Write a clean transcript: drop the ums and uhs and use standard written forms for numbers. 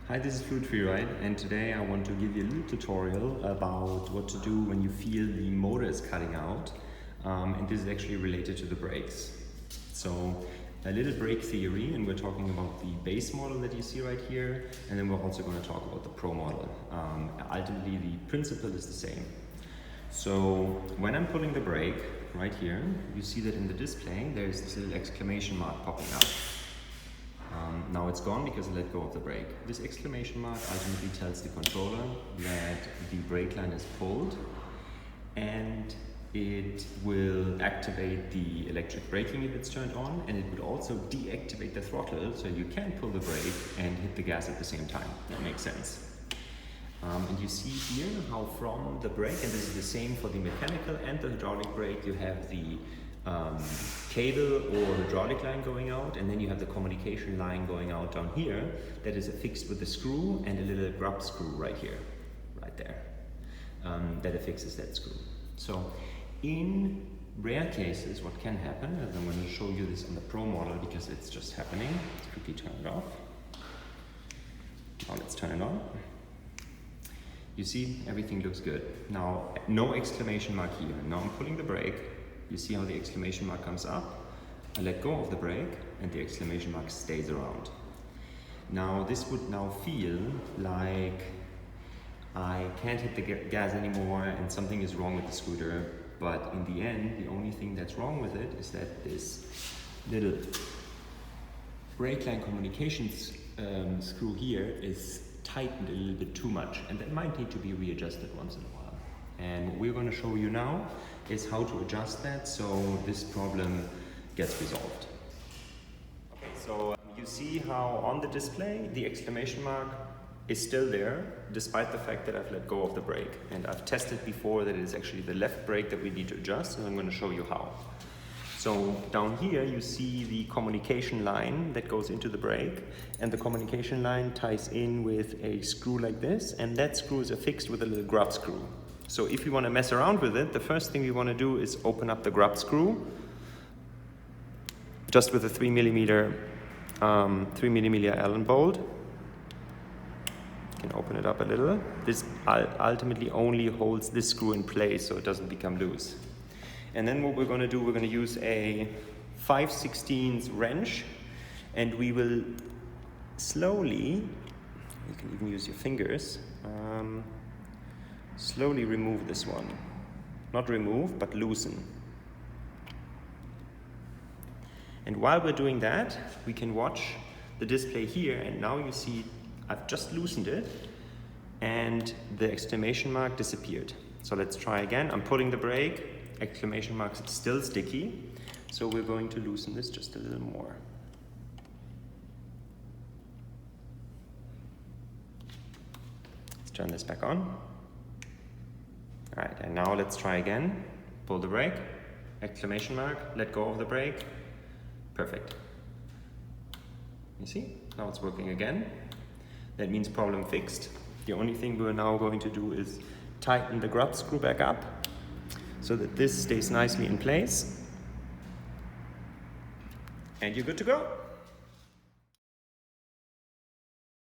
Hi, this is Fluid Freeride, and today I want to give you a little tutorial about what to do when you feel the motor is cutting out, and this is actually related to the brakes. So a little brake theory, and we're talking about the base model that you see right here, and then we're also going to talk about the Pro model. Ultimately, the principle is the same. So when I'm pulling the brake right here, you see that in the display there's this little exclamation mark popping up. Now it's gone because I let go of the brake. This exclamation mark ultimately tells the controller that the brake line is pulled, and it will activate the electric braking if it's turned on, and it would also deactivate the throttle so you can pull the brake and hit the gas at the same time. That makes sense. And you see here how from the brake, and this is the same for the mechanical and the hydraulic brake, you have the cable or hydraulic line going out, and then you have the communication line going out down here that is affixed with a screw and a little grub screw right here, right there, that affixes that screw. So in rare cases, what can happen, and I'm going to show you this on the Pro model because it's just happening. Let's quickly turn it off. Now let's turn it on. You see, everything looks good. Now, no exclamation mark here. Now I'm pulling the brake. You see how the exclamation mark comes up. I let go of the brake and the exclamation mark stays around. Now this would now feel like I can't hit the gas anymore and something is wrong with the scooter, but in the end, the only thing that's wrong with it is that this little brake line communications screw here is tightened a little bit too much, and that might need to be readjusted once in a while. And what we're going to show you now is how to adjust that so this problem gets resolved. Okay, so you see how on the display the exclamation mark is still there despite the fact that I've let go of the brake, and I've tested before that it is actually the left brake that we need to adjust, and I'm going to show you how. So down here you see the communication line that goes into the brake, and the communication line ties in with a screw like this, and that screw is affixed with a little grub screw. So if you want to mess around with it, the first thing we want to do is open up the grub screw just with a 3mm Allen bolt. You can open it up a little. This ultimately only holds this screw in place so it doesn't become loose. And then what we're going to do, we're going to use a 5/16 wrench, and we will slowly, you can even use your fingers, slowly remove this one. Not remove, but loosen. And while we're doing that, we can watch the display here, and now you see I've just loosened it and the exclamation mark disappeared. So let's try again. I'm pulling the brake, exclamation mark is still sticky, so we're going to loosen this just a little more. Let's turn this back on. All right, and now let's try again. Pull the brake, exclamation mark, let go of the brake. Perfect. You see, now it's working again. That means problem fixed. The only thing we're now going to do is tighten the grub screw back up so that this stays nicely in place. And you're good to go.